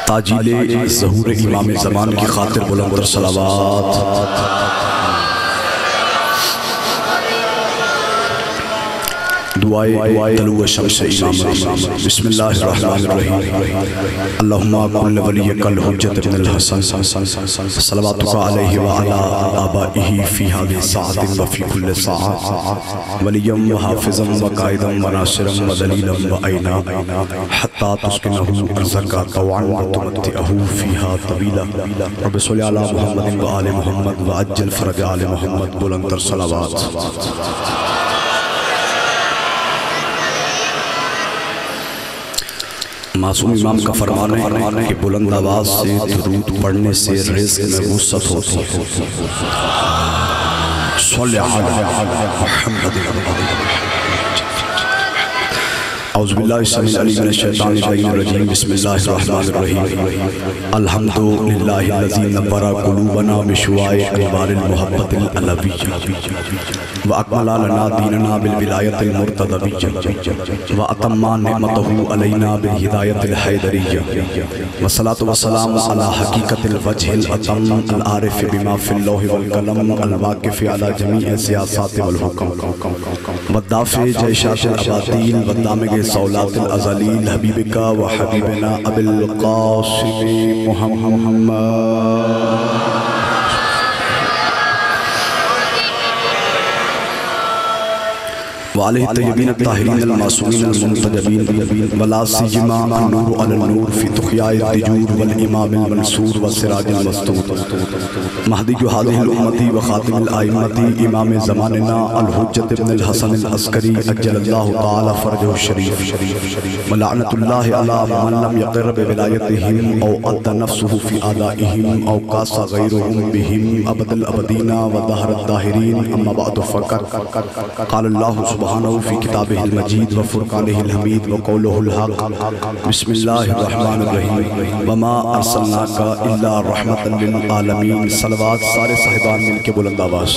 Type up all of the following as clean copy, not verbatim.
ताजीले ज़हूर इमाम ज़मान की खातिर बुलंद सलावात। दुआए तलुअ शम्स इमाम बिस्मिल्लाहिर्रहमानिर्रहीम। अल्लाहुम्मा कुल्ल वलियकल हुज्जत इब्नुल हसन सल्लल्लाहु अलैहि व अला आबाइही फी हादिहि साअतिन व फी कुल्लि साअ वलियम व हाफिज़म व काइदम व नासिरम व दलीलम व ऐना हत्ता तुस्किनहु ज़कात व तुमत्तिअहु फीहा तवीला। रब्बि सल्लि अला मुहम्मदिन व आलि मुहम्मद व अज्जिल फ़रज आलि मुहम्मद बुलंद सलावात। मासूम इमाम का फरमान है कि बुलंद आवाज़ से दुरूद पढ़ने से रिज़्क़ में वुसअत होती है। औज़ुबिल्लाहिस्समीउल बिस्मिल्लाहिर्रहमानिर्रहीम। अल्हम्दुलिल्लाहिल्लज़ी नव्वरा क़ुलूबना बिशुआए अनवारिल मुहब्बतिल अलविय्या व अकमला लना दीनना बिल विलायतिल मुर्तदविय्या व अतम्मा निअमतहु अलैना बिल हिदायतिल हैदरिय्या व सलातु व सलाम अला हकीकतिल वजहिल अतम अल आरिफ बिमा फिल लौहि वल कलम अल वाक़िफ़ अला जमीअ सियासात वल हुक्म व दाफ़े जैशातिल अबातील व दामिगे सौलातिल अज़लील हबीबिका व हबीबना अबिल क़ासिम मुहम्मद वालिहि तय्यबीन ताहिरीन अल मासूमीन अल मुंतजबीन वला सियमा अन्नूर अलल नूर फी तुख़याए तिजूर वल इमाम अल मंसूर व सिराजुल मस्तूर महदी हादिहिल उम्मती व खातिमुल आइम्मती इमाम ज़मानिना अल हुज्जत इब्नुल हसन अल अस्करी अज्जलल्लाहु तआला फ़रजहु शरीफ व लअनतुल्लाहि अला मन लम यक़िर बि विलायतिहिम औ अद्दा नफ्सुहु फी आदाइहिम औ कासा गैरुहुम बिहिम अबदल अबदीना व दहरत दाहिरीन अम्मा बअद फ़क़त क़ाल अल्लाहु सुब्हानहु फी किताबिहिल मजीद व फ़ुरक़ानिहिल हमीद व क़ौलुहुल हक़ बिस्मिल्लाहिर्रहमानिर्रहीम वमा अर्सलनाका इल्ला रहमतल लिल आलमीन। सलवात सारे साहिबान मिल के बुलंद आवाज़।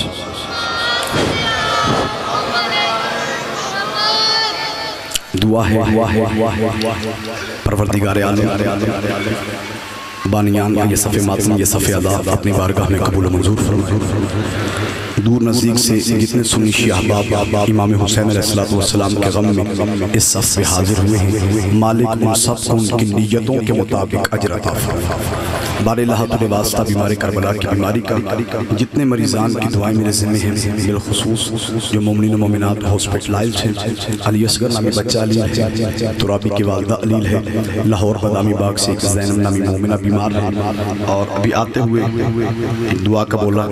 दुआ है परवरदिगार आलम बानियान ये सफ़े मातम ये सफ़े अदा अपनी बारगाह में कबूल मंजूर फरमाए। दूर नज़दीक से जितने सुन्नी शिया अहबाब इमाम हुसैन अलैहिस्सलाम के गम में इस सफ़ पे हाजिर हुए हैं, मालिक उन सब को उनकी नीयतों के मुताबिक अजर अता फरमाए। बारे लहातुल वास्ता बीमार करबला की बीमारी का जितने मरीज़ान की दुआएं मेरे ज़िम्मे हैं, बिलखुसूस जो मोमिनीन व मोमिनात हॉस्पिटलाइज्ड हैं, अली असगर नामी बच्चा अली है, तुराबी की वालदा अलील है, लाहौर बदामी बाग से एक ज़ैनब नामी मोमिना बीमार है और अभी आते हुए दुआ का बोला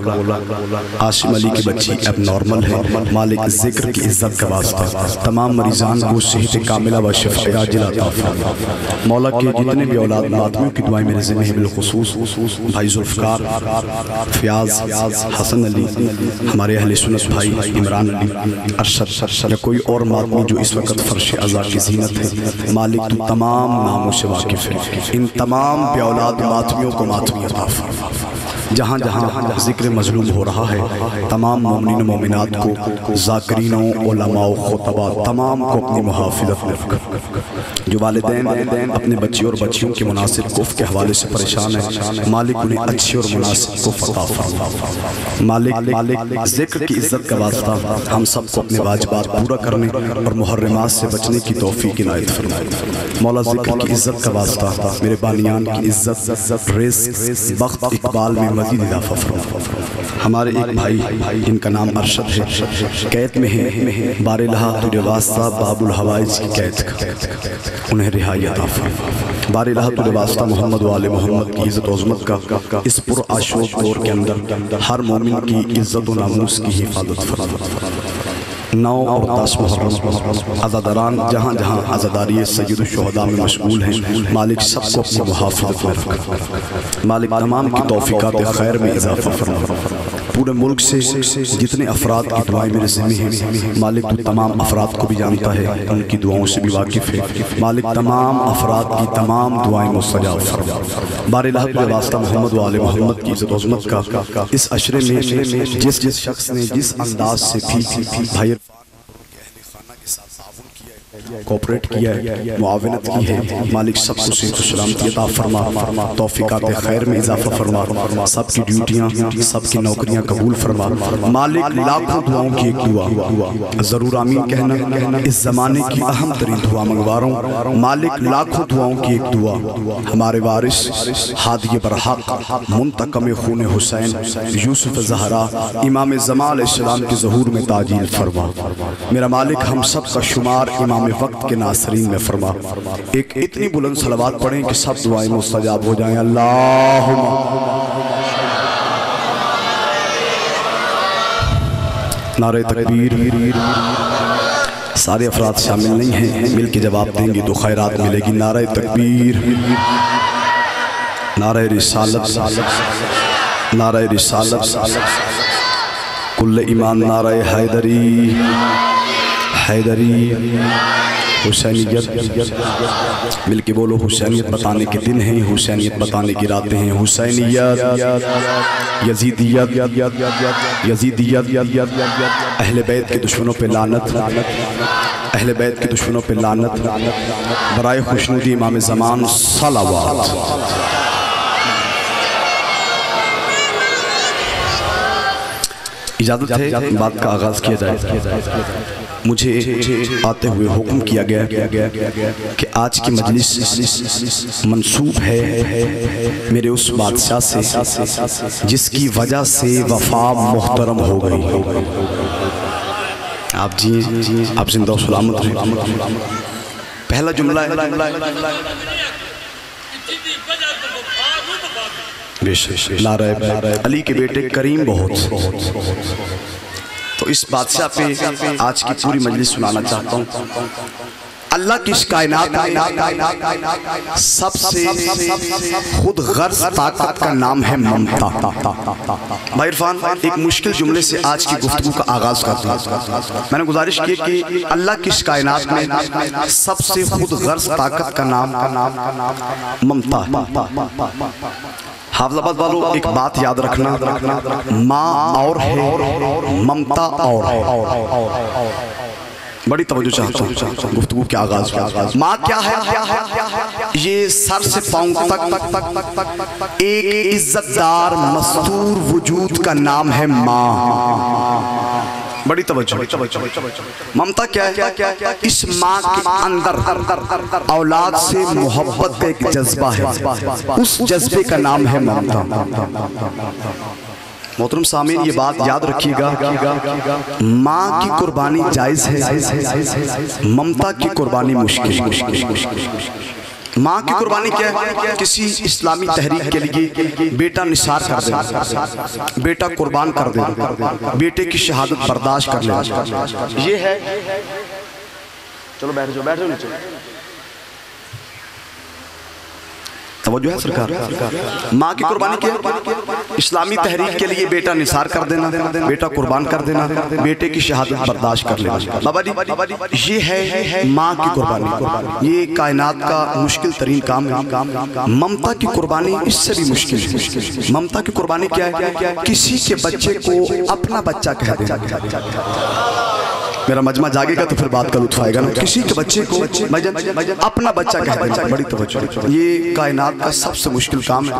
आशिम अली की बच्ची अब नॉर्मल है। मालिक ज़िक्र की इज़्ज़त का वास्ता तमाम मरीज़ान को सेहत कामिला व शिफ़ा आजिल अता फरमा। मौला के जितने भी औलाद मातमियों की दुआएं मेरे ज़िम्मे हैं, बिलखुसूस भाई जुल्फ़कार, फ़याज़, हसन अली, हमारे अहले सुन्नत भाई इमरान अली, अरशद या कोई और मातमी जो इस वक्त फ़र्श अज़ा की ज़ीनत है, मालिक तू तमाम नामों से वाकिफ़ है। इन तमाम बेऔलाद मातमियों को मातमी अता फरमा। जहाँ जहाँ ज़िक्र मज़लूम हो रहा है, तमाम मोमिनीन मोमिनात को, ज़ाकिरीनों, उलमाओ, खुतबा तमाम को अपनी मुहाफ़िज़त में रख। जो वालिदैन अपने बच्चियों और बच्चियों के मुनासिब कुफ़ के हवाले से परेशान है, मालिक उन्हें अच्छी और मुनासिब कुफ़ अता फरमा। मालिक ज़िक्र की इज़्ज़त का वास्ता हम सब को अपने वाजिबात पूरा करने और मुहर्रमात से बचने की तौफ़ीक़ इनायत फरमाए। मौला ज़िक्र की इज़्ज़त का वास्ता मेरे बानियान की इज़्ज़त, रिज़्क़, बख़्त, इक़बाल में मज़ीद इज़ाफ़ा फरमा। हमारे एक भाई जिनका नाम अरशद है, कैद में है, बारे लहा तुझे वास्ता बाबुल हवाइज की कैद का उन्हें रिहाई अता फरमा। बारे लहा तुझे वास्ता मोहम्मद वाले मोहम्मद की इज़्ज़त अज़मत का इस पुरआशोक दौर के अंदर हर मोमिन की इज़्ज़त व नामूस की हिफाजत फरमा। 9 और 10 मुहर्रम अज़ादारान जहाँ जहाँ अज़ादारी सय्यदुश शुहदा में मशगूल हैं, मालिक सबको अपनी मुहाफ़िज़त में रख। मालिक तमाम की तौफ़ीक़ात खैर में इज़ाफ़ा फरमा। पूरे मुल्क से जितने अफराद की दुआएं मेरे ज़िम्मे हैं, मालिक तू तमाम अफराद को भी जानता है, उनकी दुआओं से भी वाकिफ़ है। मालिक तमाम अफराद की तमाम दुआएं मुस्तजाब फरमा। बारे लहब के वास्ता मोहम्मद वाले मोहम्मद की इज़्ज़त अज़मत का इस अशरे में जिस जिस शख्स ने जिस अंदाज से भी भाई कोऑपरेट किया है, मुआवनत की है। मालिक सबको सेहत सलामती अता फरमा, तौफीकात खैर में इजाफा फरमा, सबकी ड्यूटियाँ सबकी नौकरियाँ कबूल फरमा। मालिक लाखों दुआओं की एक दुआ ज़रूर आमीन कहना, इस ज़माने की अहम तरीन दुआ मंगवा रहा हूँ। मालिक लाखों दुआओं की एक दुआ, हमारे वारिस हादी बरहक मुंतकम खून हुसैन यूसुफ ज़हरा इमाम ज़माल इस्लाम के ज़हूर में ताजील फरमा। मेरा मालिक हम सब का शुमार इमाम वक्त के नासरीन में फरमा। एक इतनी बुलंद सलवात पढ़ें कि सब दुआएं मुस्तजाब हो जाएं। अल्लाहुम्मा नारे तकबीर। सारे अफराद शामिल नहीं हैं, मिल के जवाब देंगे तो खैरात मिलेगी। नारे तकबीर, नारे रिसालत, नारे रिसालत, कुल्ले ईमान, नारे हैदरी, हैदरी हुसैनियत। मिल के बोलो, हुसैनियत बताने के दिन हैं, हुसैनियत बताने की रातें हैं। हुसैनियत, यजीदियत, यजीदियत, अहले बैत के दुश्मनों पे लानत, अहले बैत के दुश्मनों पे लानत, बराए खुशनुदी इमाम ज़मान सलावत। इजाज़त है बात का आगाज़ किया जाए। मुझे आते हुए हुक्म किया गया कि आज की मजलिस मंसूब है मेरे उस बादशाह से जिसकी वजह से वफा मुहतरम हो गई। आप जी आप जिंदा और सलामत रहें। पहला जुमला है नारे अली के बेटे करीम बहुत। तो इस बादशाह पे आज की पूरी मजलिस सुनाना चाहता हूँ। अल्लाह की इस कायनात में सबसे खुद गर्ज ताकत का नाम है ममता। भाई इरफान, एक मुश्किल जुमले से आज की गुफ्तगू का आगाज करते हैं। मैंने गुजारिश की कि अल्लाह की इस कायनात में सबसे खुद गर्ज ताकत का नाम ममता। हाफिज़ाबाद वालों एक बात याद रखना, माँ और है, ममता और है। बड़ी तवज्जो चाहता हूँ गुफ्तगू के आगाज। माँ क्या है? ये सर से पांव तक एक इज्जतदार मस्तूर वजूद का नाम है माँ। बड़ी तवज्जो। ममता क्या है? इस माँ के अंदर औलाद से मोहब्बत का एक जज्बा है, उस जज्बे का नाम है ममता। मोहतरम सामीन, ये बात याद रखिएगा, माँ की कुर्बानी जायज़ है, ममता की कुर्बानी मुश्किल। माँ की कुर्बानी क्या है? किसी इस्लामी तहरीक के लिए बेटा निसार कर दे, बेटा कुर्बान कर दे, बेटे की शहादत बर्दाश्त कर ले, ये है। चलो बैठ जाओ, बैठ जाओ नीचे। तवज्जो है सरकार। माँ की कुर्बानी क्या है? इस्लामी तहरीक के लिए बेटा निसार कर देना, बेटा कुर्बान कर देना, बेटे की शहादत बर्दाश्त कर लेना। बाबा जी, ये है माँ की कुर्बानी। ये कायनात का मुश्किल तरीन काम है। ममता की कुर्बानी इससे भी मुश्किल है। ममता की कुर्बानी क्या है? किसी के बच्चे को अपना बच्चा कह देना। मेरा मजमा जागेगा तो फिर बात का लुत्फ आएगा ना। किसी के बच्चे को अपना बच्चा कह देना, बड़ी तवज्जो। ये कायनात का सबसे मुश्किल काम है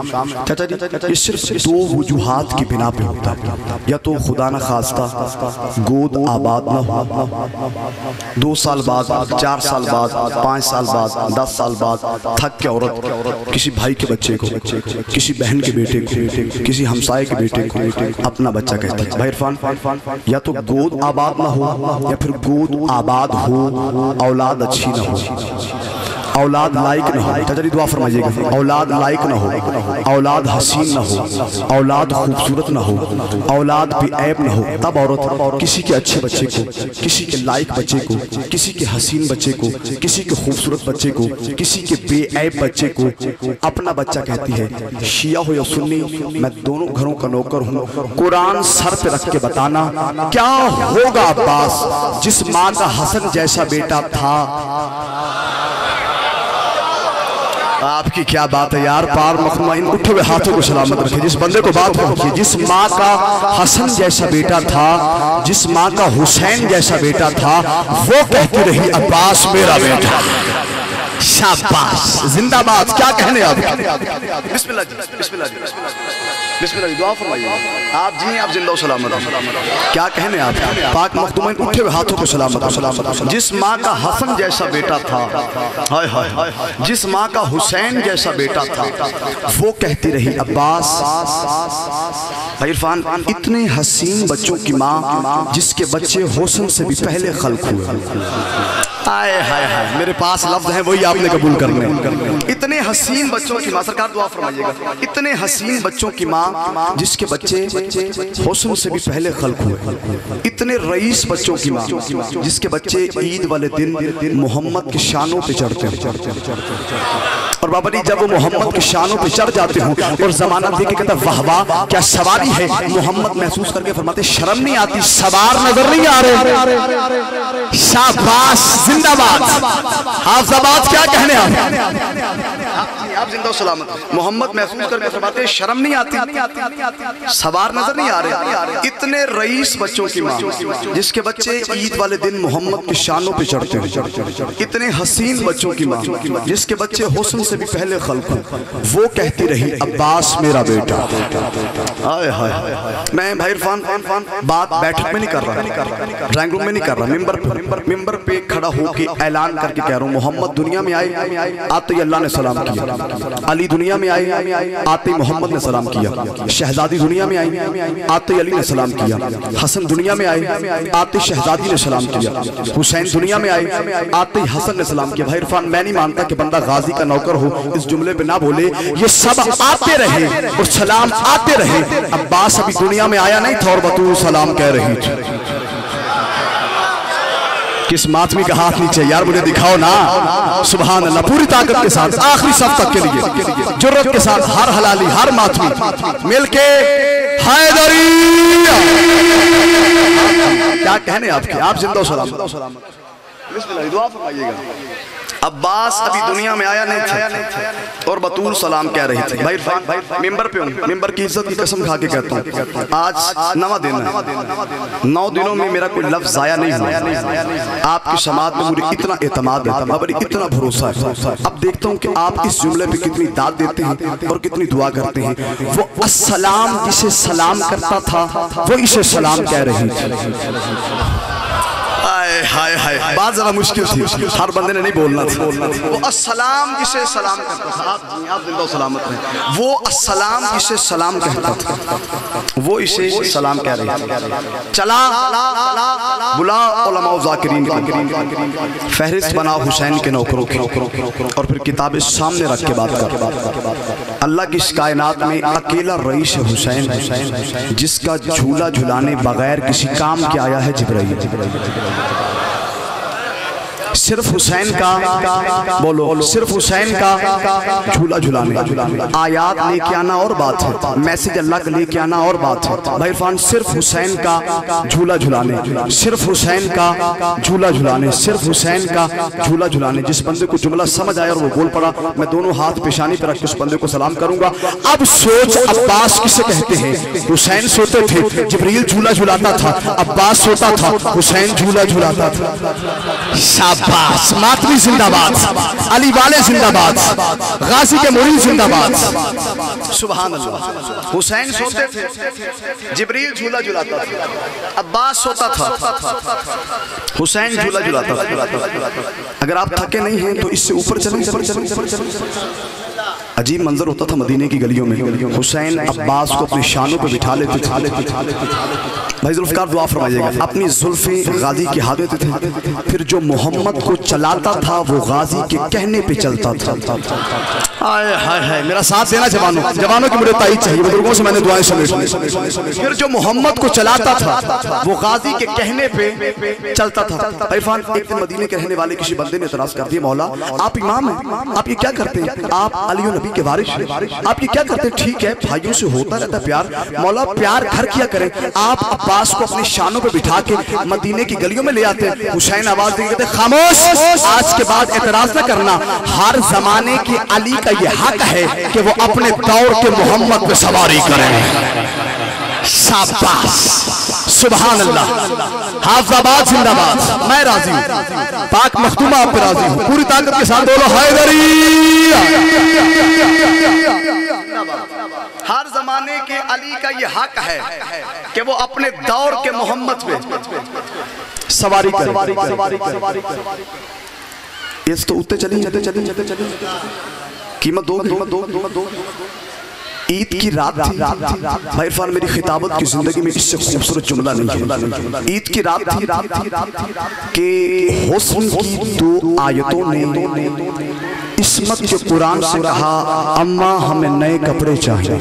चाचा जी। ये सिर्फ दो वजूहात की बिना पे होता है। या तो खुदा न खास्ता गोद आबाद न हो, 2 साल बाद, 4 साल बाद, 5 साल बाद, 10 साल बाद थक के औरत किसी भाई के बच्चे को, किसी बहन के बेटे को, किसी हमसाए के बेटे को अपना बच्चा कहता है। भाई इरफान, या तो गोद आबाद न हो, फिर गोद आबाद हो, औलाद अच्छी ना हो, औलाद लायक न हो। चाचा जी दुआ फरमाइएगा। औलाद लायक न हो, औलाद हसीन न हो, औलाद खूबसूरत न हो, औलाद बेऐब न हो, तब औरत किसी के अच्छे बच्चे को, किसी के लायक बच्चे को, किसी के हसीन बच्चे को, किसी के खूबसूरत बच्चे को, किसी के बेऐब बच्चे को अपना बच्चा कहती है। शिया हो या सुन्नी, मैं दोनों घरों का नौकर हूँ। कुरान सर पे रख के बताना क्या होगा अब्बास जिस माँ का हसन जैसा बेटा था। आपकी क्या बात है यार, पार मखमा इन उठे हुए हाथों को सलामत रखे। जिस बंदे को बात पहुंची, जिस माँ का हसन जैसा बेटा था, जिस माँ का हुसैन जैसा बेटा था, वो कहती रही अब्बास मेरा बेटा। शाबाश, जिंदाबाद। क्या कहने आप? बिस्मिल्लाह जी, बिस्मिल्लाह जी, बिस्मिल्लाह जी, दुआ फरमाइए आप जी, आप जिंदा सलामत। क्या कहने आप? पाक मखदूम उठे हुए हाथों को सलामत। जिस माँ का हसन जैसा बेटा था, हाय हाय, जिस माँ का हुसैन जैसा बेटा था, वो कहती रही अब्बास। इरफान, इतने हसीन बच्चों की माँ जिसके बच्चे हुस्न से भी पहले खल्क हुए। हाय हाय हाय, मेरे पास लफ्ज है वही आपने कबूल करने। इतने हसीन बच्चों की माँ, सरकार दुआ फरमाइएगा, इतने हसीन बच्चों की माँ जिसके बच्चे हुस्न से भी पहले खल्क हुए। इतने रईस बच्चों की माँ जिसके बच्चे ईद वाले दिन मोहम्मद के शानों पे चढ़ते हैं। और बाबा जी जब वो मोहम्मद के शानों पे चढ़ जाते हो और जमाना देख के कहता वाह वाह क्या सवारी है, मोहम्मद महसूस करके फरमाते शर्म नहीं आती, सवार नजर नहीं आ रहे। शाबाश, जिंदाबाद, हाफिजाबाद। क्या कहने आप जिंदा सलामत। मोहम्मद महसूस करके फरमाते शर्म नहीं आती, सवार नजर नहीं आ रहे। इतने रईस बच्चों की माँ जिसके बच्चे ईद वाले दिन मोहम्मद के शानों पे चढ़ते हैं। इतने हसीन बच्चों की माँ जिसके बच्चे हुस्न से भी पहले खल्क, वो कहती रही अब्बास मेरा बेटा। हाय हाय, मैं भाई इरफान बात बैठक में नहीं कर रहा, ड्राइंग रूम में नहीं कर रहा, मिंबर पे खड़ा होके ऐलान करके कह रहा हूँ, मोहम्मद दुनिया में आए आते ही अल्लाह ने सलाम किया, अली दुनिया में आए आते ही मोहम्मद ने सलाम किया, शहजादी दुनिया में आई आते ही अली ने सलाम किया, हसन दुनिया में आए आते शहजादी ने सलाम किया, हुसैन दुनिया में आए आते ही हसन ने सलाम किया। भाई इरफान, मैं नहीं मानता कि बंदा गाजी का नौकर हो इस जुमले पे ना बोले, ये सब आते रहे और सलाम आते रहे। अब्बास अभी दुनिया में आया नहीं था और बतूल सलाम कह रही थी। किस मातमी का हाथ नीचे यार, मुझे दिखाओ ना। सुभान अल्लाह, पूरी ताकत के साथ आखिरी सफ तक के लिए जुर्रत के साथ हर हलाली हर मातमी मिलके हैदरी। क्या कहने आपके, आप जिंदा सलाम। बिस्मिल्लाह, दुआ फरमाइएगा। अब्बास अभी दुनिया में आया नहीं था और बतूल सलाम कह रही थी। भाई मिंबर पे हूँ, मिंबर की इज्जत की कसम खा के कहता हूँ, आज 9वां दिन है, 9 दिनों में मेरा कोई लफ्ज जाया नहीं हुआ। आपकी समात में मुझे इतना एतमाद है, इतना भरोसा है। अब देखता हूँ कि आप इस जुमले पे कितनी दाद देते हैं और कितनी दुआ करते हैं। वो अस्सलाम जिसे सलाम करता था वो इसे सलाम कह रही थी। हाय हाय, बात जरा मुश्किल थी, हर बंदे ने नहीं बोलना था। वो अस्सलाम जिसे सलाम करता था, आप जिंदा सलामत हैं, वो अस्सलाम जिसे सलाम कहता था वो इसे सलाम कह रही है। चला बुला उलमा व ज़ाकिरीन की फहरिस्त बना हुसैन के नौकरों की, और फिर किताबें सामने रख के बात कर। अल्लाह की इस कायनात में अकेला रईस हुसैन जिसका झूला झुलाने बगैर किसी काम के आया है जिब्राइल। सिर्फ हुसैन का, बोलो सिर्फ हुसैन का झूला झुलाने, आयात लेके आना और बात है, मैसेज अल्लाह का लेके आना और बात है। भाई इरफान, सिर्फ हुसैन का झूला झुलाने, सिर्फ हुसैन का झूला झुलाने, सिर्फ हुसैन का झूला झुलाने। जिस बंदे को जुमला समझ आया और वो बोल पड़ा, मैं दोनों हाथ पेशानी पर रख के उस बंदे को सलाम करूंगा। अब सोच, अब्बास किसे कहते हैं? हुसैन सोते थे, जिब्रील झूला झुलाता था, अब्बास सोता था, हुसैन झूला झुलाता था। शाबाश, मातमी जिंदाबाद, अली वाले जिंदाबाद, गाजी के मुरीद जिंदाबाद। सुभान अल्लाह। हुसैन सोते थे, जिब्रील झूला झुलाता था, अब्बास सोता था, हुसैन झूला झुलाता था। अगर आप थके नहीं हैं तो इससे ऊपर चलें। अजीब मंजर होता था मदीने की गलियों में, हुसैन अब्बास को अपने शानों पर बिठा लेते थे। भाई जुल्फकार दुआ फरमाइएगा, अपनी जुल्फें गाजी के हाथ देते थे, फिर जो मोहम्मद को चलाता था वो गाजी के कहने पे चलता था। हाय हाय हाय, मेरा साथ देना जवानों की मुझे ताईद चाहिए, बुजुर्गों से मैंने दुआएं समेटी। फिर जो मोहम्मद को चलाता था वो गाजी के कहने पे चलता था। इरफान, एक दिन मदीने के रहने वाले किसी बंदे ने इतराज कर दिया, मौला आप इमाम हैं, आप ये क्या करते हैं? आप अली नबी के वारिस, आप ये क्या करते? ठीक है, भाइयों से होता रहता प्यार, मौला प्यार घर किया करें। आप अब्बास को अपनी शानों पे बिठा के मदीने की गलियों में ले आते। हुसैन आवाज देके कहते खामोश, आज के बाद एतराज न करना। हर जमाने की अली का ये हक है कि वो अपने दौर के मोहम्मद पे सवारी करें। शाबाश, सुभान अल्लाह, हाफिजाबाद जिंदाबाद। मैं राजी हूँ, पाक मखदूमा आप पे राजी हूँ। पूरी ताकत के साथ बोलो हैदरी। हर जमाने के अली का ये हक है कि वो अपने दौर के मोहम्मद पे सवारी करे। इस तो उत्ते चली कीमत दो। ईद की रात थी भाई इरफान, मेरी खिताबत की जिंदगी में इससे खूबसूरत जुमला नहीं है। ईद की रात थी कि हुस्न की दो आयतों ने इस्मत के कुरान से कहा अम्मा हमें नए कपड़े चाहिए।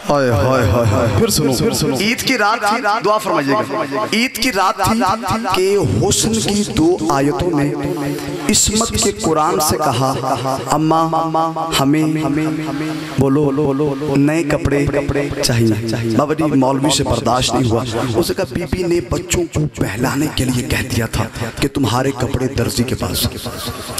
हाय हाय हाय हाय, फिर सुनो। ईद की रात थी, दुआ फरमाइएगा। ईद की रात थी कि हुस्न की दो आयतों ने इस्मत के कुरान से कहा अम्मा हमें बोलो नए कपड़े चाहिए। बाबरी मौलवी से बर्दाश्त नहीं हुआ, उसने कहा बीबी ने बच्चों को पहलाने के लिए कह दिया था कि तुम्हारे कपड़े दर्जी के पास।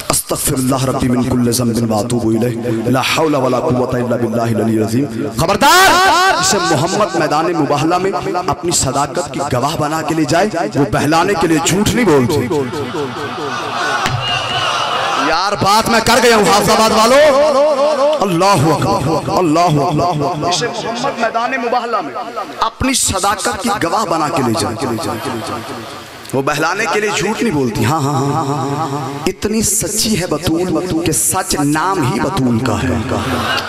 अस्तगफिरुल्लाह रब्बी मिन कुल्लि ज़ंबिन व अतूबु इलैह, ला हौला वला कुव्वता इल्ला बिल्लाहिल अलिय्यिल अज़ीम। खबरदार, जिसे मोहम्मद मैदान मुबाहला में अपनी सदाकत की गवाह बना के ले जाए, वो बहलाने के लिए झूठ नहीं बोलती। यार बात मैं कर गया हूँ हाफिजाबाद वालों। अल्लाहु अकबर, अल्लाहु अकबर। जिसे मोहम्मद मैदान मुबाहला में अपनी सदाकत की गवाह बना के ले जाए, वो बहलाने के लिए झूठ नहीं बोलती। हाँ हाँ हाँ हाँ हाँ, इतनी सच्ची है बतूल के सच नाम ही बतूल का है।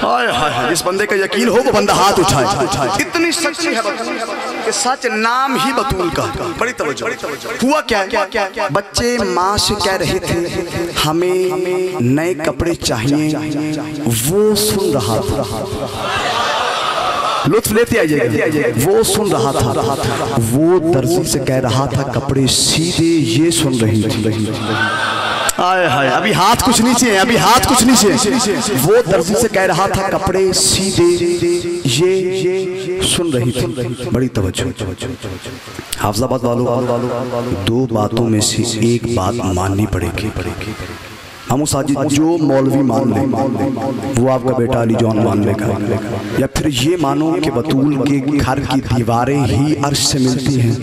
हाय हाय, जिस बंदे का यकीन हो वो बंदा हाथ उठाए। इतनी सच्ची है बतूल के सच नाम ही बतूल का। बड़ी तवज्जो। हुआ क्या? बच्चे माँ से कह रहे थे हमें नए कपड़े चाहिए, वो सुन रहा था। लुत्फ लेते आइएगा। वो सुन रहा था, वो दर्जी से कह रहा था कपड़े सीधे, ये सुन रही थी। आए हाय, अभी हाथ कुछ नीचे है, अभी हाथ कुछ नीचे। वो दर्जी से कह रहा था कपड़े सीधे, ये सुन रही थी। बड़ी तवज्जो। हाफिजाबाद वालों, दो बातों में से एक बात माननी पड़ेगी। हम साजिद जो मौलवी मान ले वो आपका बेटा अली जॉन मान लेगा, या फिर ये मानो कि बतूल के घर की दीवारें ही अर्श से मिलती हैं।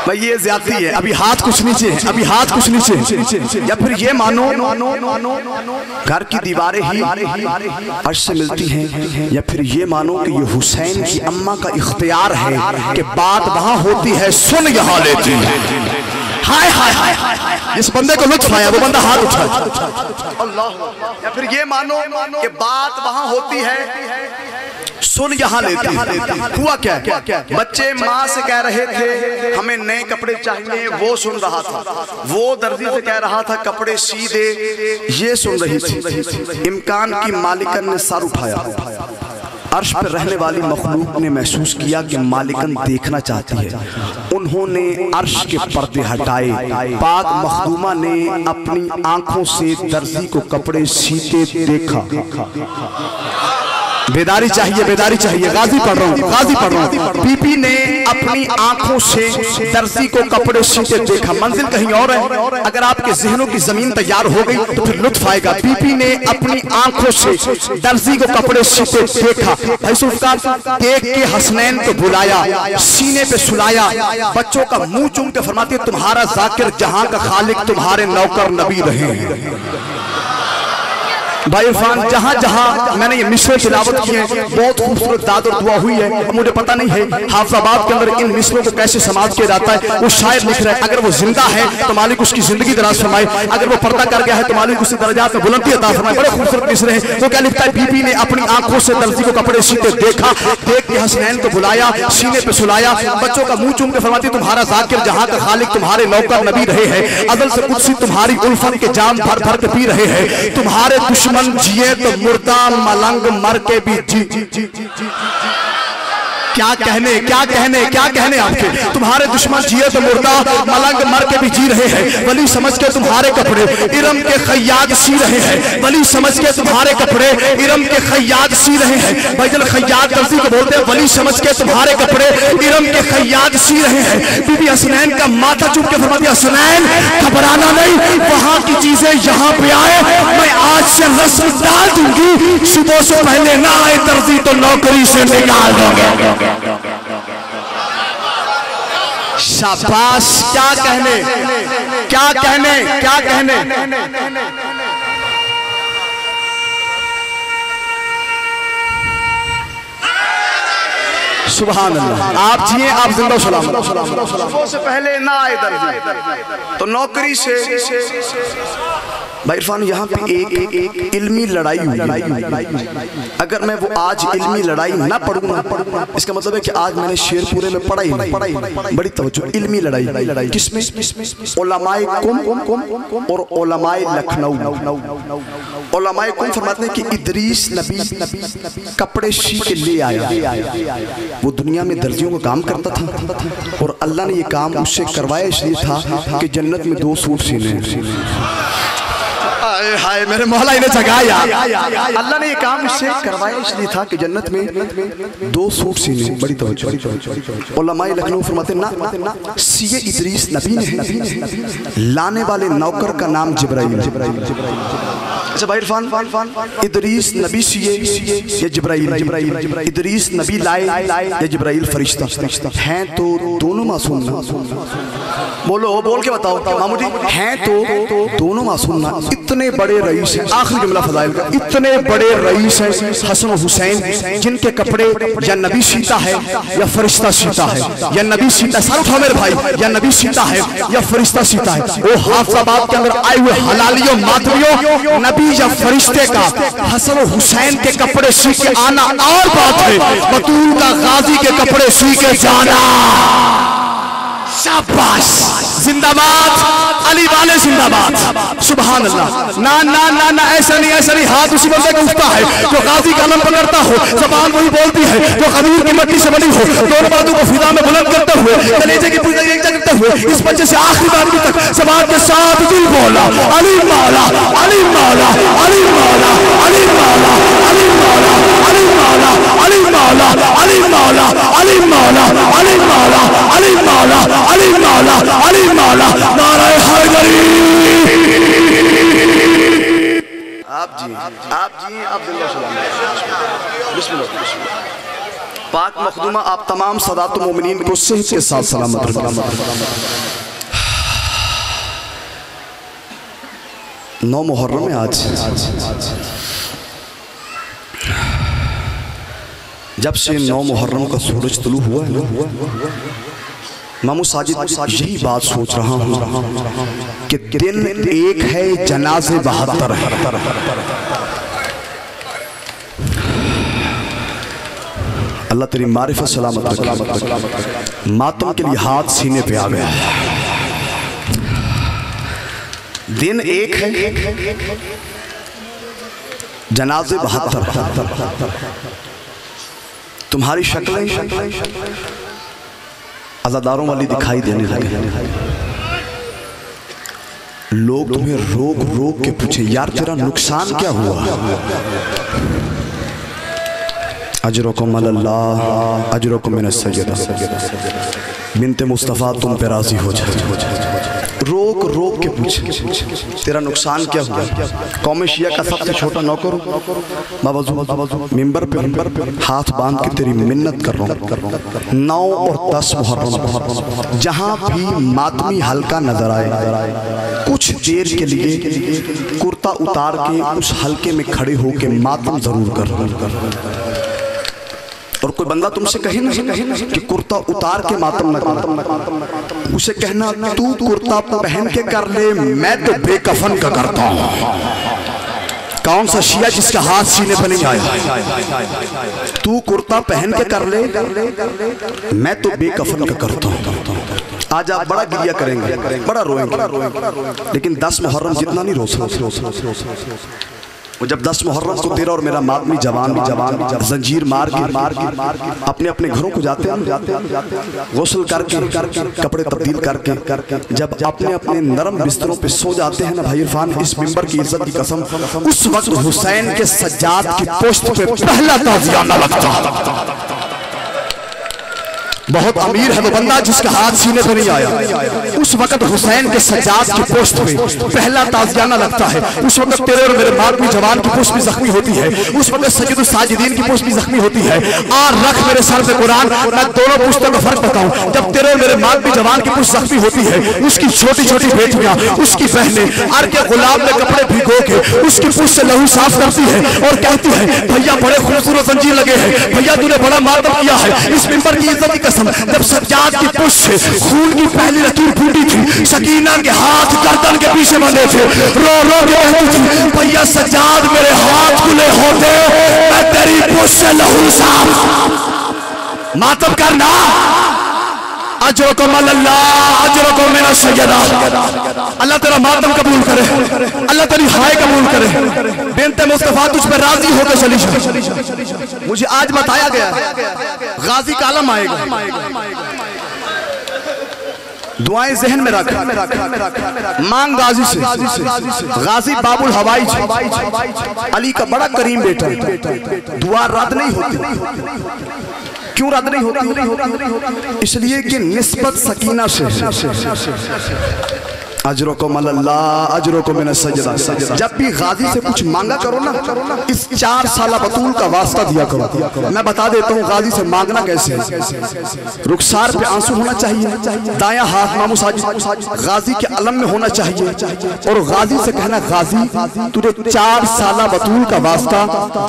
भाई ये ज्यादती है। अभी हाथ कुछ नीचे है, अभी हाथ कुछ नीचे। या फिर ये मानो घर की दीवारें ही अर्श से मिलती हैं, या फिर ये मानो कि ये हुसैन की अम्मा का इख्तियार है कि बात वहां होती है सुन यहाँ लेती है। हाय हाय हाय, जिस बंदे को लुत्फ आया वो बंदा हाथ उठाए। अल्लाह। या फिर ये मानो कि बात वहां होती है सुन यहाँ लेती है। हुआ क्या? बच्चे माँ से कह रहे थे हमें नए कपड़े चाहिए, वो सुन रहा था। वो दर्जी से कह रहा था कपड़े सीधे, ये सुन रही थी। इम्कान की मालिकन ने सर उठाया। अर्श पर रहने वाली मखलूक ने महसूस किया कि मालिकन देखना चाहती है। उन्होंने अर्श के पर्दे हटाए। पाक मखदूमा ने अपनी आंखों से दर्जी को कपड़े सीते देखा। बेदारी चाहिए, बेदारी चाहिए। गाजी पढ़ रहा हूँ, गाजी पढ़ रहा हूँ। बीबी ने अपनी आंखों से दर्जी को कपड़े सीते देखा। मंजिल कहीं और है। अगर आपके ज़हनों की जमीन तैयार हो गई तो फिर लुत्फ आएगा। बीबी ने अपनी आंखों से दर्जी को कपड़े सीते देखा। भाई सुल्तान देख के हसनैन को बुलाया, सीने पे सुलाया, बच्चों का मुंह चूम के फरमाती है तुम्हारा जाकिर जहां का खालिक तुम्हारे नौकर नबी रहे हैं। भाई इरफान जहां जहां मैंने ये मिसरे तिलावत किए बहुत खूबसूरत दाद और दुआ हुई है। मुझे पता नहीं है हाफिजाबाद के अंदर इन मिसरों को कैसे समाप्त किया जाता है। वो शायर लिख रहा है अगर वो जिंदा है तो मालिक उसकी जिंदगी दराज फरमाए, अगर वो पर्दा कर गया है तो मालिक उसके दर्जात में बुलंदी अता फरमाए। बड़े खूबसूरत मिसरे हैं। वो क्या लिखता है? बीबी ने अपनी आंखों से दर्जी को कपड़े सीते देखा, देख के हसनैन को बुलाया, सीने पे सुलाया, बच्चों का मुंह चूम के फरमाती तुम्हारा जाकिर जहां का खालिक तुम्हारे नौकर नबी रहे हैं। अदल से कुछ तुम्हारी उल्फत के जाम भर भर के पी रहे हैं। तुम्हारे दुश्मन जिए तो मुर्दा मलंग मर के भी जी। क्या कहने क्या कहने क्या कहने आपके। तुम्हारे दुश्मन जिए तो मुर्दा, मलंग मर के भी जी रहे हैं। वली समझ के तुम्हारे कपड़े इरम के खैयाद सी रहे हैं। वली समझ के तुम्हारे कपड़े इरम के खैयाद सी रहे हैं। भाईजान खैयाद दर्जी को बोलते हैं। वली समझ के तुम्हारे कपड़े इरम के खैयाद सी रहे हैं। बीबी हसनैन का माथा चुप के फरमा दिया, हसनैन घबराना नहीं, वहां की चीजें यहाँ पे आए, मैं आज से रस्म डाल दूंगी। सुबह से पहले ना आए दर्जी तो नौकरी से निकाल दोगे। शाबाश। क्या कहने क्या कहने क्या कहने। सुभान अल्लाह। आप जिए, आप जिंदा सलामत। सुबह से पहले ना आए दर्जी तो नौकरी से। भाई इरफान, यहाँ पे एक इल्मी लड़ाई हुई। अगर मैं वो आज इल्मी लड़ाई ना पढ़ूंगा, इसका मतलब है कि आज मैंने शेरपुरे में पढ़ा ही नहीं। बड़ी तवज्जो। इल्मी लड़ाई किसमें? उलमाए कुम और उलमाए लखनऊ। उलमाए कुम फरमाते हैं कि इदरीस नबी कपड़े सी के ले आया। वो दुनिया में दर्जियों का काम करता था और अल्लाह ने ये काम उससे करवाया इसलिए था कि जन्नत में 2 सूट सीने। हाय मेरे मौला, इन्हें जगाया। अल्लाह ने ये काम इससे करवाया इसलिए था कि जन्नत में 2 सूट सीने। बड़ी तवज्जो। उलमाए लखनऊ फरमाते ना, सीए इदरीस नबी ने, लाने वाले नौकर का नाम जिब्राइल। अच्छा भाई इरफान, इदरीस नबी सीए या जिब्राइल? इदरीस नबी लाए या जिब्राइल फरिश्ता हैं? तो दोनों मासूम ना। बोलो, बोल के बताओ मामू जी, हैं तो दोनों मासूम ना। इतने बड़े रईस हैं, आखिरी जुमला फजाइल का, इतने बड़े रईस हैं हसन हुसैन, जिनके कपड़े या नबी सीता है या फरिश्ता सीता है, या नबी सीता, साथ उठाओ मेरे भाई, या नबी सीता है या फरिश्ता सीता है। वो हाफिजाबाद के अंदर आए हुए हलालियों मातवियों, नबी या फरिश्ते का हसन हुसैन के कपड़े सी के आना और बात है, बतूल का गाजी के कपड़े सी के जाना। शाबाश, जिंदाबाद, अली वाले जिंदाबाद। सुभान अल्लाह। ना ना ना ना, ऐसा नहीं, ऐसा नहीं। हाथ उसी बंदे का उठता है जो गाजी का नाम पकड़ता हो, जबान वही बोलती है जो खजूर की मिट्टी से बनी हो, दोनों बातों को फिजा में बुलंद करते हुए, कलेजे की पूजा करते हुए, इस बच्चे से आखिरी बात तक जबान के साथ दिल बोला, अली मौला, अली मौला, अली मौला, अली मौला, अली मौला, अली मौला, अली मौला, अली मौला, अली मौला, अली मौला, अली मौला, अली मौला, अली मौला, नारे हैदरी। आप जी, आप जिंदा सलामत। बिस्मिल्लाह। पाक मखदूमा आप तमाम सदातुल मोमिनीन को सेहत के साथ सलामत रखें। 9 मुहर्रम में आज जब से 9 मुहर्रम का सूरज तुलू हुआ है ना, मामू साजिद यही बात सोच रहा हूँ कि दिन एक है, जनाजे 72 है। अल्लाह तेरी मारिफत सलामत रखे। मातम के लिए हाथ सीने पे आ गया। दिन एक है, जनाजे 72। तुम्हारी शक्लें अज़ादारों वाली दिखाई देने लगे। लोग तुम्हें रोक रोक के पूछे, यार तेरा नुकसान क्या हुआ? अजरुकुम अल्लाह, अजरुकुम मिनस सज्जदा, बिनते मुस्तफ़ा तुम पे राजी हो जाए। रोक रोक के पूछे तेरा नुकसान क्या हुआ? कौम शिया का सबसे छोटा नौकर मिंबर पे हाथ बांध के तेरी मिन्नत कर रहा हूँ। 9 और 10 मुहर्रम जहाँ भी मातमी हल्का नजर आए, कुछ देर के लिए कुर्ता उतार के उस हल्के में खड़े होके मातम जरूर कर। और कोई बंदा तुमसे कहे ना कि कुर्ता उतार के मातम न कर, उसे कहना तू कुर्ता पहन के कर ले, मैं तो बेकफन का करता हूँ। कौन सा शिया जिसका हाथ सीने पर नहीं आया? तू कुर्ता पहन के कर ले, मैं तो बेकफन का करता हूँ। आज आप बड़ा गिरिया करेंगे, बड़ा रोएंगे, लेकिन 10 मुहर्रम जितना नहीं रो सकते। जब 10 मुहर्रम को तेरा और मेरा मातमी जवान जंजीर मार के अपने अपने घरों को जाते हैं, गुस्ल करके कपड़े तब्दील करके जब अपने अपने नरम बिस्तरों पे सो जाते हैं ना भाई इरफान, इस मिंबर की इज्जत की कसम, उस वक्त हुसैन के सज्जाद की पोस्ट पे पहला ताज़ियाना लगता। बहुत अमीर है वो बंदा जिसका हाथ सीने पे नहीं आया। उस वक्त हुसैन के सज्जाद की पोस्ट पे पहला ताज़ियाना लगता है। उस वक्त तेरे और मेरे मातमी जवान की पोस्ट भी जख्मी होती है। उस वक्त सैयदुल साजिदीन की पोस्ट भी जख्मी होती है। और रख मेरे सर पे कुरान, मैं दोनों पुस्तकों का फर्क बताऊं। जब तेरे और मेरे मातमी जवान की पोस्ट जख्मी होती है, उसकी छोटी छोटी बेटियां, उसकी बहनें अर के गुलाब में कपड़े भिगो के उसकी पोस्ट से लहू साफ करती है और कहती है भैया बड़े खूबसूरत जंजीर लगे हैं, भैया तूने बड़ा मातम किया है। इस मिंबर की इज्जत की कसम, जब सज्जाद की पुष्ट से खून की पहली लकीर फूटी थी, सकीना के हाथ गर्दन के पीछे बंधे थे, रो रो के कहती थी भैया सज्जाद मेरे हाथ खुले होते मैं तेरी पुष्ट से लहू साफ। मातम करना अजरकुम अल्लाह अजरकुम मिन सय्यदा। अल्लाह तेरा मातम कबूल करे, अल्लाह तेरी हाय कबूल करे। बिनते मुस्तफा तुझ पर राजी होकर चली जा। मुझे आज बताया गया गाजी का आलम आएगा, दुआएं जहन में रख, मांग गाजी से। गाजी बाबुल हवाई अली का बड़ा करीम बेटा, दुआ रद्द नहीं होती। क्यों रद्द नहीं होती? इसलिए कि निस्बत सकीना से। अजरकुम अल्लाह अजरकुम मिन सय्यदा। जब भी गाजी से कुछ मांगा करो ना, इस 4 साला बतूल का वास्ता दिया करो। मैं बता देता हूँ गाजी से मांगना कैसे है। रुखसार पे आंसू होना चाहिए, दायां हाथ मामू साजिद गाजी के अलम में होना चाहिए, और गाजी से कहना गाजी तुझे 4 साला बतूल का वास्ता,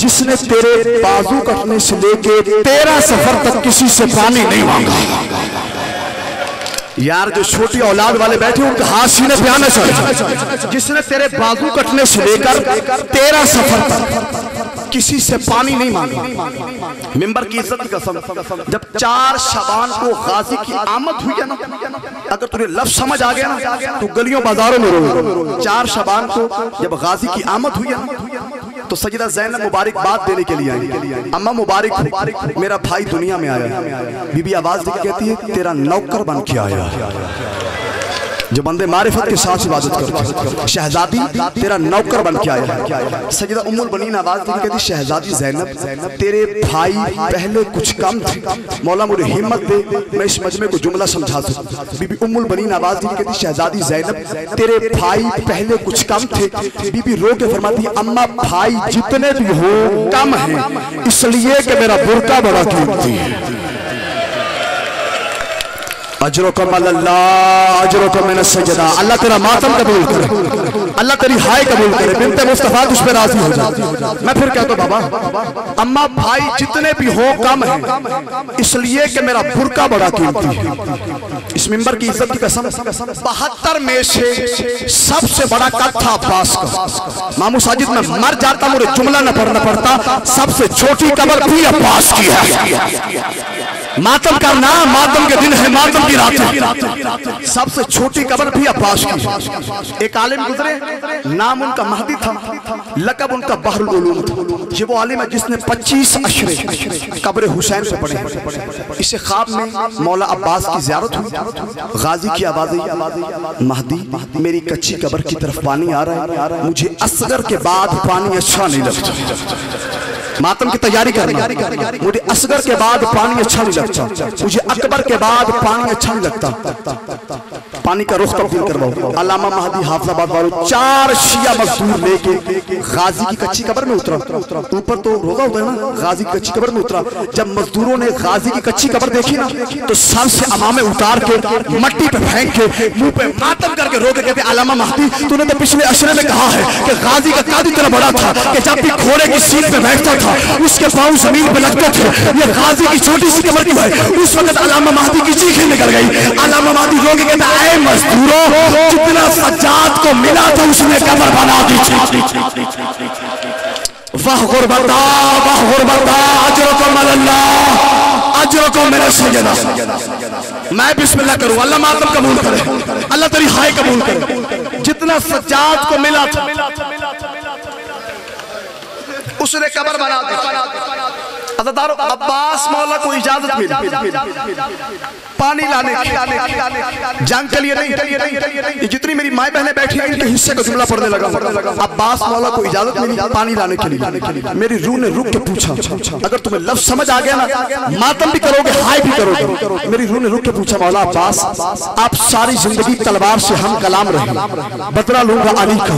जिसने तेरे बाजू कटने से लेके 13 सफर तक किसी से पानी नहीं मांगा। यार जो छोटी औलाद वाले बैठे उनका हाथ सीने पे आना चाहिए, जिसने तेरे बाजू कटने से लेकर 13 सफर तक किसी से पानी नहीं मांगा। मिंबर की इज्जत की कसम, जब 4 शबान को गाजी की आमद हुई है ना, अगर तुझे लफ्ज़ समझ आ गया ना तो गलियों बाजारों में रो। 4 शबान को जब गाजी की आमद हुई है ना, तो सैयदा ज़ैनब मुबारकबाद देने के लिए आई। अम्मा मुबारक, मेरा भाई दुनिया में आया। बीबी आवाज देके कहती है तेरा नौकर बन के आया, जो बंदे मारिफत के साथ इबादत करते। शहजादी तेरा नौकर बन के आया। सैयदा उम्मुल बनीन आवाज देके कहती शहजादी ज़ैनब तेरे भाई पहले कुछ कम थे, मौला मुझे हिम्मत दे मैं इस मजमे को जुमला समझा सकूं। बीबी उम्मुल बनीन आवाज देके कहती शहजादी ज़ैनब तेरे भाई पहले कुछ कम थे। बीबी रो के फरमाती अम्मा भाई जितने भी हो कम है, इसलिए कि मेरा बुर्का बड़ा कीमती है। अजरकुम अल्लाह अजरकुम मिन सय्यदा। अल्लाह तेरा मातम कबूल करे, अल्लाह तेरी हाय कबूल करे। बिनते मुस्तफा तुझ पे राजी हो जा। मैं फिर कहता हूं बाबा अम्मा भाई जितने भी हो कम है, इसलिए कि मेरा बुर्का बड़ा कीमती है। इस मिंबर की इज्जत की कसम, 72 में से सबसे बड़ा कद था अब्बास का। मामू साजिद में मर जाता मुझे जुमला न पढ़ना पड़ता, सबसे छोटी कब्र भी अब्बास की है। मातम का नाम, मातम के दिन है, मातम की रात है। सबसे छोटी कब्र भी अब्बास की। एक आलिम गुजरे, नाम उनका महदी था, लकब उनका बहरुल उलूम था। ये वो आलिम है जिसने 25 अशरे कब्र हुसैन से पढ़े। इसे ख्वाब में मौला अब्बास की ज़ियारत हुई। गाजी की आवाज़ आई महदी मेरी कच्ची कब्र की तरफ पानी आ रहा है, मुझे असगर के बाद पानी अच्छा नहीं लगता। मातम की तैयारी करना, मुझे असगर के बाद पानी अच्छा नहीं लगता, मुझे अकबर के बाद पानी अच्छा नहीं लगता। पानी का रुख तब्दील करवाओ। अल्लामा महदी हाफिज़ाबाद वालों 4 शिया मजदूर लेके गाजी की कच्ची कब्र में उतरा। ऊपर तो रोजा होता है ना, गाजी की कच्ची कब्र में उतरा। जब मजदूरों ने गाजी की कच्ची कब्र देखी ना, तो सर से अमामे उतार के मट्टी पे फेंक के मुंह पे मातम करके रो के कहते अल्लामा महदी तूने तो पिछले अशरे में कहा है कि गाजी का काद इतना बड़ा था कि जब भी घोड़े की सीट पे बैठता था उसके पांव जमीन पे लगते थे। ये गाजी की छोटी सी कब्र की है। उस वक्त अल्लामा महदी की चीखें निकल गई। अल्लामा महदी रो के कहता है मजदूरों जितना सज्जाद को मिला था उसने कब्र बना दी थी। वाह गुरबता वाह गुरबता अजरकुम अल्लाह अजरकुम मिन सय्यदा। मैं बिस्मिल्लाह करूं, अल्लाह मातम कबूल करे, अल्लाह तेरी हाय कबूल करे। जितना सज्जाद को मिला था उसने कब्र बना दी। अज़ादारो अब्बास मौला को इजाजत मिली पानी लाने की, जंग के लिए नहीं। ये जितनी मेरी माए बहनें बैठी हैं इनके हिस्से का जुमला पढ़ने लगा। अब्बास मौला को इजाजत मिली पानी लाने के लिए। मेरी रूह ने रुक के पूछा, अगर तुम्हें लफ्ज़ समझ आ गया ना, मातम भी करोगे हाय भी करोगे। मेरी रूह ने रुक के पूछा, मौला अब्बास आप सारी जिंदगी तलवार से हम कलाम रहे, बदला लूंगा अली का,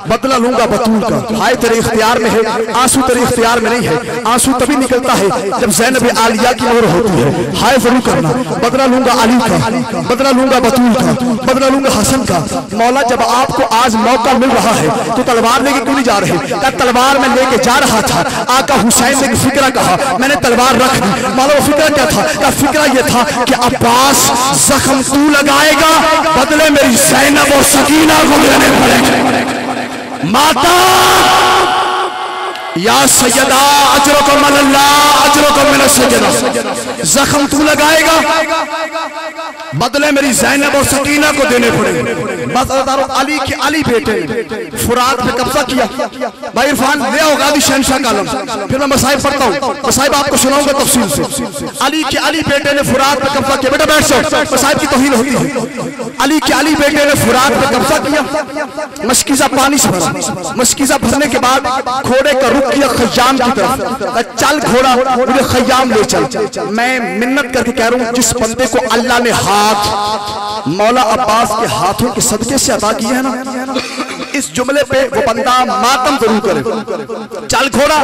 बदला लूंगा बतूल का। हाय तेरे इख्तियार में है, आंसू तेरे इख्तियार में नहीं है। आंसू तभी निकलता है जब ज़ैनब आलिया की मोहर होती है। हाय जरूर करना, बदला लूंगा अली का, बदला लूंगा बतूल का, बदला लूंगा हसन का। मौला जब आपको आज मौका मिल रहा है तो तलवार लेके क्यों नहीं जा रहे? क्या तलवार में लेके जा रहा था, आका हुसैन ने फिक्रा कहा मैंने तलवार रख दी। मौला वो फिक्रा क्या था? क्या फिक्रा ये था कि अब्बास जख्म तू लगाएगा, बदले मेरी ज़ैनब और सकीना को देने पड़ेंगे। माता या सैयदा अजरकुम अल्लाह अजरकुम मिन सैयदा, जख्म तू लगाएगा, बदले मेरी ज़ैनब और सकीना को देने पड़ेंगे। बस अली के अली बेटे फुरात पे कब्जा किया। भाई इरफान ले आओ गादी शहनशाह कालम, फिर मैं मसाइब पढ़ता हूँ, मसाइब आपको सुनाऊंगा तफसील से। अली के अली बेटे ने फुरात पे कब्जा किया। बेटा बैठ जाओ, मसाइब की तौहीन होती है। अली के अली बेटे ने फुरात पे कब्जा किया, मशकीज़ा पानी से भरा। मशकीज़ा भरने के बाद घोड़े का रुख किया खय्याम की तरफ। चल घोड़ा मुझे खय्याम ले चल। मैं मिन्नत करके कह रहा हूँ, जिस बंदे को अल्लाह ने हाथ मौला अब्बास के हाथों के सदके से अता किया है ना, इस जुमले पे वो बंदा मातम जरूर करे। चल घोड़ा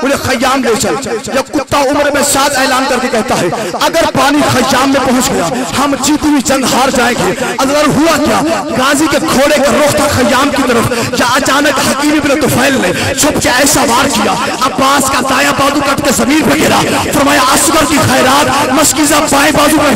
मुझे खय्याम ले चल। जब कुत्ता उम्र में साथ ऐलान करके कहता है अगर पानी खय्याम में पहुंच गया हम जीती हुई जंग हार जाएंगे। अगर हुआ क्या, गाजी के घोड़े का रुख था खय्याम की तरफ, या अचानक हकीम इब्न तुफैल ने छुप के ऐसा वार किया, अब्बास का दाया बाजू कट के जमीन पे गिरा। फरमाया असगर की खैरात मशकीज़ा बाएं बाजू पे।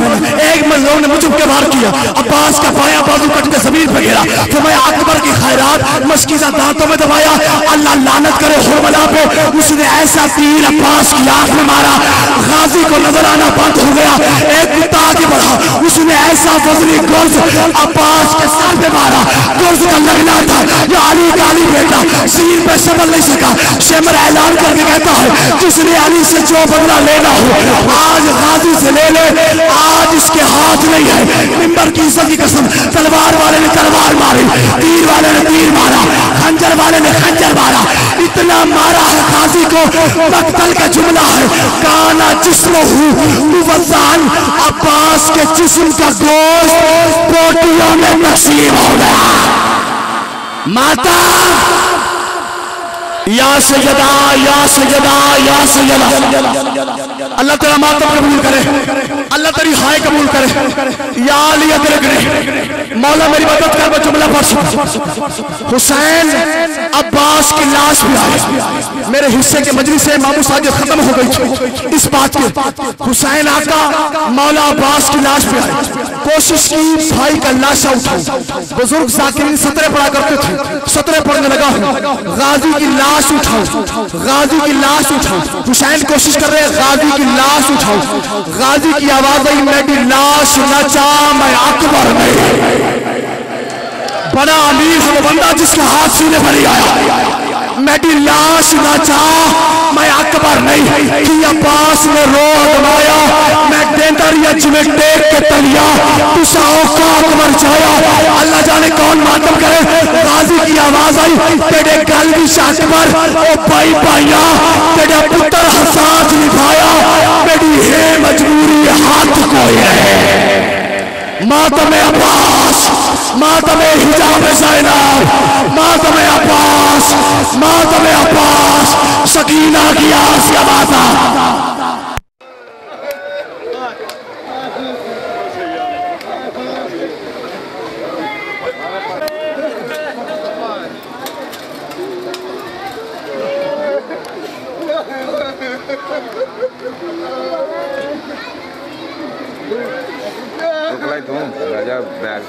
एक मजलूम ने मुझे के वार किया, अब्बास का बाया बाजू कट के जमीन पे गिरा। फरमाया अकबर की खैरात मशकीज़ा दांतों में दबाया। अल्लाह लानत करे हुरमला पे, उसने ऐसा तीर अब्बास की आंख में मारा, गाजी को नजर आना बंद हो गया। एक कुत्ता आगे बढ़ा, उसने ऐसा वजनी गुर्ज अब्बास के सर पे मारा, गुर्ज का लगना था। या अली का अली बेटा सीन पे संभल नहीं सका। शेमर ऐलान करके कहता है जिसने अली से जो बदला लेना हो आज गाजी से ले ले, आज इसके हाथ नहीं है। मिंबर की इज्जत की कसम, तलवार वाले ने तलवार मारी, तीर वाले ने तीर मारा, खंजर वाले ने खंजर मारा। इतना मारा है गाजी को, मक्तल का जुमला है काना जिस्महु मुवज़्ज़अन, अब्बास के जिस्म का गोश्त बोटियों में तक़सीम हो गया। माता या सैयदा या सैयदा या सैयदा, अल्लाह तेरा मातम कबूल करे, अल्लाह तेरी हाय कबूल करे। या अली अदरकनी, मौला मेरी मदद कर, मैं जुमला पढ़ सकूं। हुसैन अब्बास की लाश भी आई। मेरे हिस्से के मजलिस से मामू साजिद खत्म हो गई थी इस बात के। हुसैन आका मौला अब्बास की लाश भी आई। कोशिश की भाई का लाशा उठाऊं। बुजुर्ग ज़ाकिरीन सतरे पढ़ा करते थे, सतरे पढ़ने लगा हूं। गाजी की लाश उठाऊं, गाजी की लाश उठाऊं। हुसैन कोशिश कर रहे हैं गाजी की लाश उठाऊं। गाजी की आवाज आई मेरी लाश नचा मैं अकबर नहीं। बड़ा अमीर है वो बंदा जिसका हाथ सीने पर ही आया। मेरी लाश नचा मैं अकबर नहीं। कि अब्बास ने रो दबाया, मैं डेंडरिया जिमें टेक के तलिया तुसाओ का अकबर जाया। अल्लाह जाने कौन मातम करे। गाजी की आवाज आई तेरे गल भी अकबर ओ भाई भाइया, तेरा पुत्र हसास निभाया, मेरी है मजबूरी हाथ कोई रहे। मातम अब्बास, मातम हिजाब ज़ैनब, मातम अब्बास, मातम अब्बास, सकीना की आसिया माता। राजा बैठ